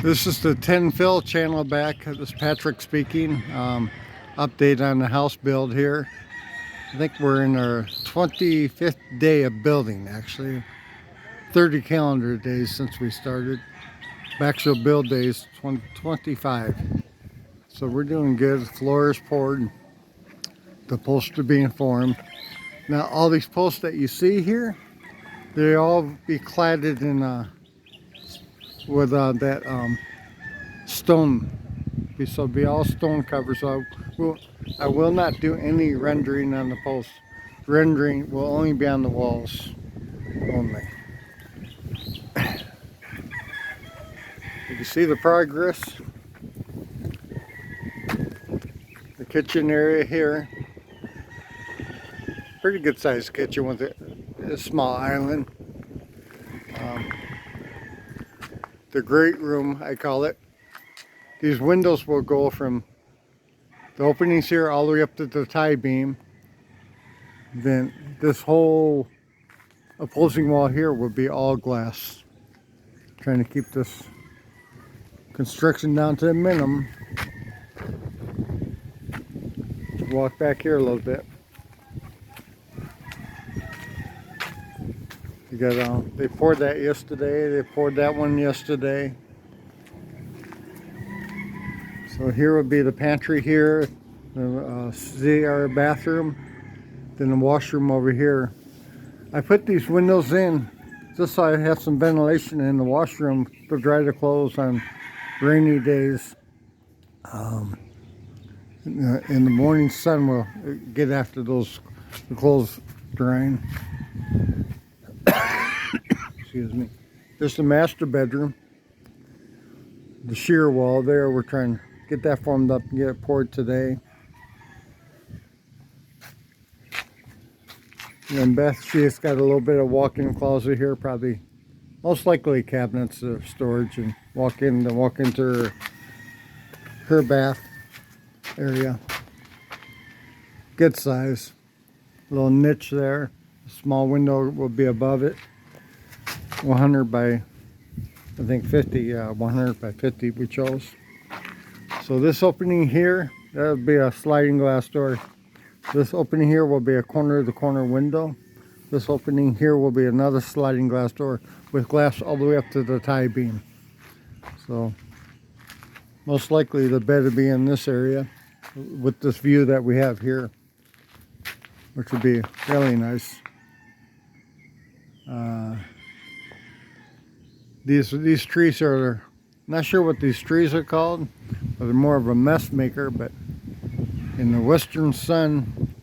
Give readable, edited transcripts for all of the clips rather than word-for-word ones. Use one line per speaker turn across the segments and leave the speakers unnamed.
This is the 10 Phil channel back. This is Patrick speaking. Update on the house build here. I think we're in our 25th day of building, actually. 30 calendar days since we started. Actual build days 25. So we're doing good. Floor is poured. The posts are being formed. Now all these posts that you see here, they all be cladded in with that stone. So it'll be all stone cover. So I will not do any rendering on the posts. Rendering will only be on the walls only. You can see the progress. The kitchen area here. Pretty good sized kitchen with a small island. The great room, I call it. These windows will go from the openings here all the way up to the tie beam. Then this whole opposing wall here will be all glass. Trying to keep this construction down to a minimum. Walk back here a little bit. You got they poured that yesterday. They poured that one yesterday. So here would be the pantry here, the CR bathroom, then the washroom over here. I put these windows in just so I have some ventilation in the washroom to dry the clothes on rainy days. In the morning sun will get after the clothes drying. Excuse me. There's the master bedroom. The shear wall there, we're trying to get that formed up and get it poured today. And Beth, she's got a little bit of walk-in closet here, probably most likely cabinets of storage, and walk into her bath area. Good size. Little niche there. A small window will be above it. 100 by, I think 50, yeah, 100 by 50 we chose. So this opening here, that'll be a sliding glass door. This opening here will be a corner-to-corner window. This opening here will be another sliding glass door with glass all the way up to the tie beam. So most likely the bed will be in this area with this view that we have here, which would be really nice. These trees are, not sure what these trees are called, but they're more of a mess maker. But in the western sun,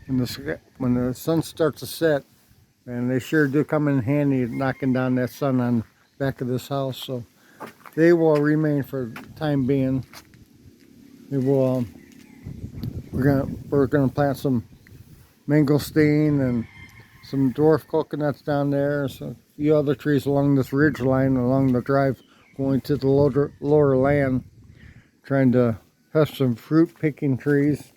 when the sun starts to set, and they sure do come in handy knocking down that sun on the back of this house. So they will remain for the time being. It will. We're gonna plant some mangosteen and some dwarf coconuts down there. So a few other trees along this ridge line along the drive going to the lower land. Trying to have some fruit picking trees.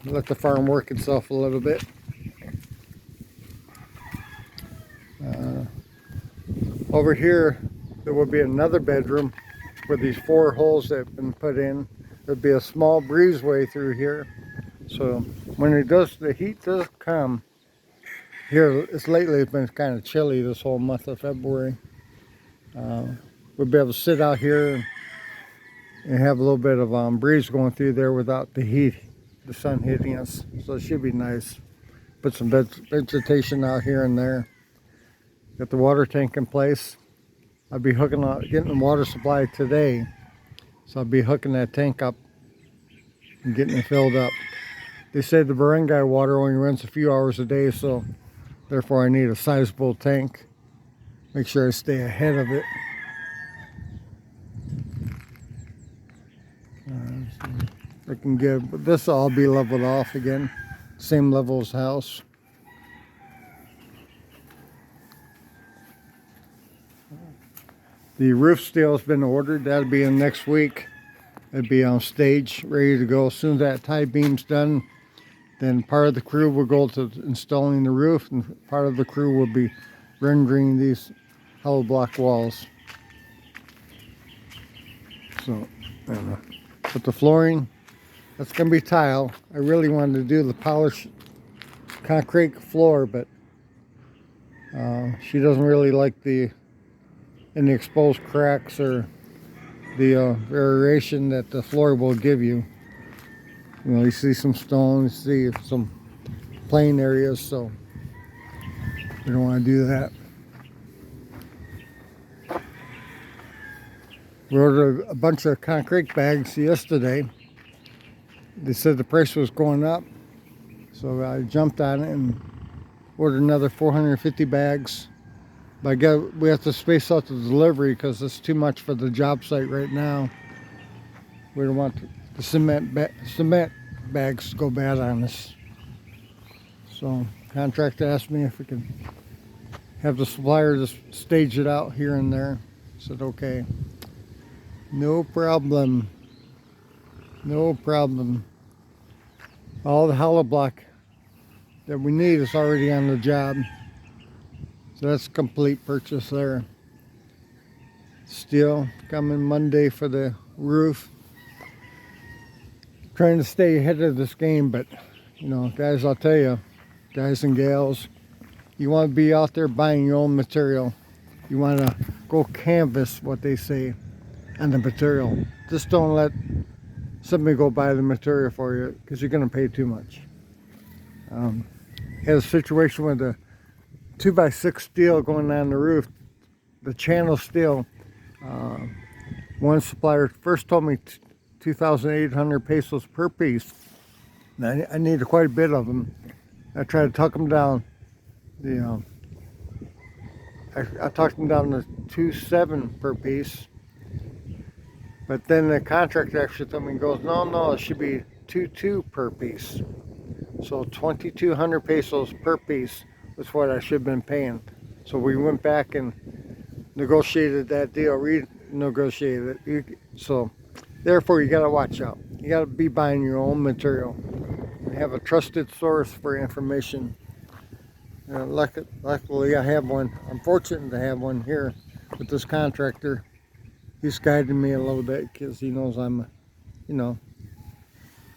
Let the farm work itself a little bit. Over here there will be another bedroom with these 4 holes that have been put in. There'll be a small breezeway through here. So when the heat does come, here lately it's been kind of chilly this whole month of February. We'll be able to sit out here and have a little bit of breeze going through there without the heat, the sun hitting us. So it should be nice. Put some vegetation out here and there. Got the water tank in place. I'll be getting the water supply today. So I'll be hooking that tank up and getting it filled up. They say the barangay water only runs a few hours a day, so therefore I need a sizable tank. Make sure I stay ahead of it. I can but this will all be leveled off again. Same level as house. The roof steel has been ordered. That'll be in next week. It'll be on stage, ready to go. As soon as that tie beam's done, then part of the crew will go to installing the roof, and part of the crew will be rendering these hollow block walls. So, I don't know. But the flooring, that's going to be tile. I really wanted to do the polished concrete floor, but she doesn't really like any exposed cracks or the variation that the floor will give you. You know, you see some stones, you see some plain areas, so we don't want to do that. We ordered a bunch of concrete bags yesterday. They said the price was going up, so I jumped on it and ordered another 450 bags. But we have to space out the delivery because it's too much for the job site right now. We don't want the cement bags to go bad on us. So contractor asked me if we could have the supplier just stage it out here and there. I said okay, no problem, no problem. All the hollow block that we need is already on the job, so that's a complete purchase there. Steel coming Monday for the roof. Trying to stay ahead of this game, but you know, guys, I'll tell you, guys and gals, you want to be out there buying your own material. You want to go canvas, what they say, on the material. Just don't let somebody go buy the material for you, because you're going to pay too much. Had a situation with a 2x6 steel going on the roof, the channel steel. One supplier first told me 2,800 pesos per piece. Now, I needed quite a bit of them. I tried to talk them down. I talked them down to 2.7 per piece. But then the contractor actually told me, he goes, no, it should be 2.2 per piece. So 2,200 pesos per piece was what I should have been paying. So we went back and negotiated that deal, renegotiated it. So therefore, you gotta watch out. You gotta be buying your own material. Have a trusted source for information. Luckily, I have one. I'm fortunate to have one here with this contractor. He's guiding me a little bit because he knows I want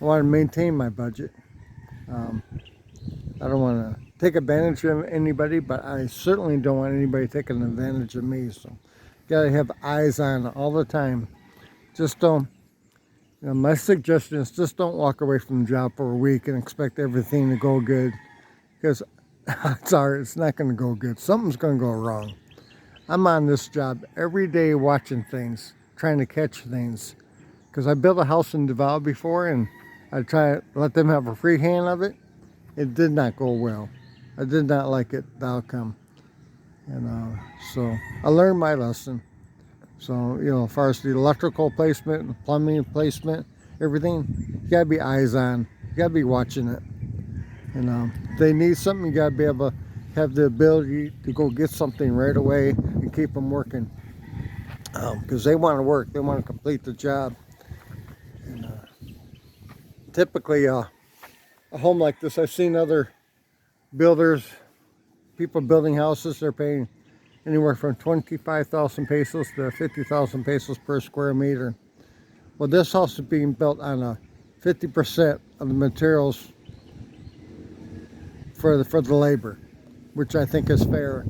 to maintain my budget. I don't want to take advantage of anybody, but I certainly don't want anybody taking advantage of me. So, you gotta have eyes on all the time. Just don't. My suggestion is just don't walk away from the job for a week and expect everything to go good, because it's not going to go good. Something's going to go wrong. I'm on this job every day watching things, trying to catch things, because I built a house in Davao before and I try to let them have a free hand of it. It did not go well. I did not like it, the outcome. And so I learned my lesson. So, as far as the electrical placement, plumbing placement, everything, you gotta be eyes on. You gotta be watching it. And if they need something, you gotta be able to have the ability to go get something right away and keep them working. Because they want to work, they want to complete the job. And typically, a home like this, I've seen other builders, people building houses, they're paying anywhere from 25,000 pesos to 50,000 pesos per square meter. Well, this house is being built on a 50% of the materials for the labor, which I think is fair.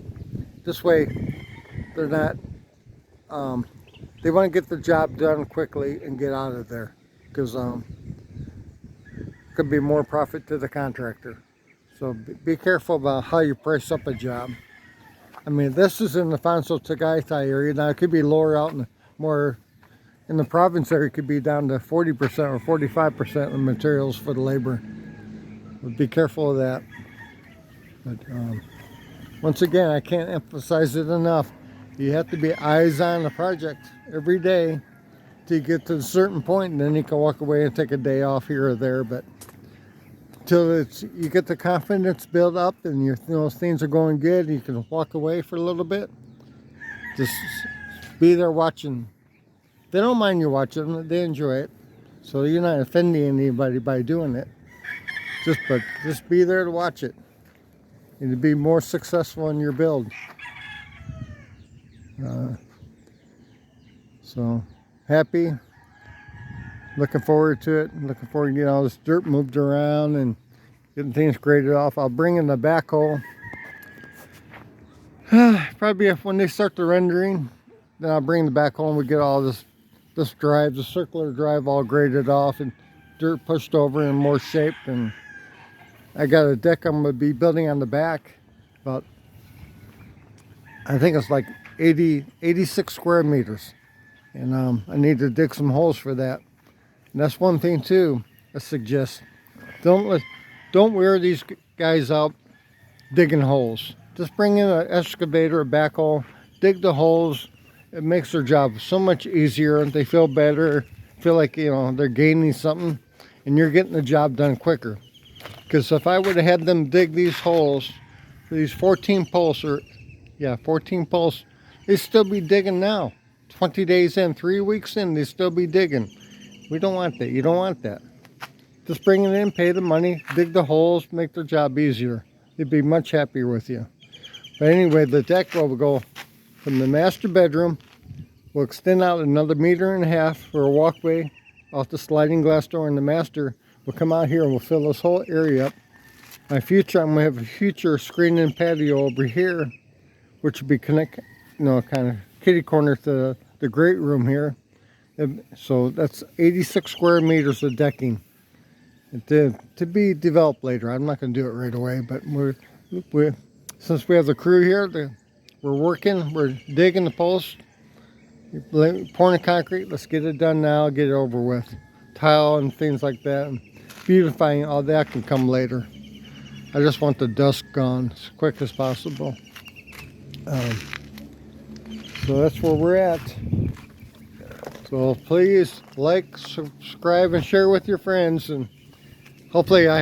This way, they're not. They want to get the job done quickly and get out of there, because could be more profit to the contractor. So be careful about how you price up a job. I mean, this is in the Afonso Tagaytay area. Now, it could be lower out more in the province area. It could be down to 40% or 45% of the materials for the labor. But be careful of that. But once again, I can't emphasize it enough. You have to be eyes on the project every day till you get to a certain point, and then you can walk away and take a day off here or there. But till you get the confidence built up and things are going good, you can walk away for a little bit. Just be there watching. They don't mind you watching, they enjoy it. So you're not offending anybody by doing it. Just be there to watch it and to be more successful in your build. So happy looking forward to it. Looking forward to getting all this dirt moved around and getting things graded off. I'll bring in the backhoe. Probably when they start the rendering, then I'll bring the backhoe and we get all this drive, the circular drive, all graded off and dirt pushed over in more shape. And I got a deck I'm going to be building on the back, about, I think it's like 86 square meters. And I need to dig some holes for that. And that's one thing too, I suggest. Don't wear these guys out digging holes. Just bring in an excavator, a backhoe, dig the holes. It makes their job so much easier. They feel better, feel like, you know, they're gaining something, and you're getting the job done quicker. Because if I would have had them dig these holes, these 14 posts, 14 posts, they'd still be digging now. 20 days in, 3 weeks in, they'd still be digging. We don't want that. You don't want that. Just bring it in, pay the money, dig the holes, make their job easier. They'd be much happier with you. But anyway, the deck will go from the master bedroom. We'll extend out another 1.5 meters for a walkway off the sliding glass door in the master. We'll come out here and we'll fill this whole area up. I'm going to have a future screen and patio over here, which will be kind of kitty corner to the great room here. So that's 86 square meters of decking to be developed later. I'm not going to do it right away, but since we have the crew here, we're working, we're digging the posts, pouring the concrete. Let's get it done now, get it over with. Tile and things like that, and beautifying, all that can come later. I just want the dust gone as quick as possible. So that's where we're at. So please like, subscribe, and share with your friends, and hopefully I have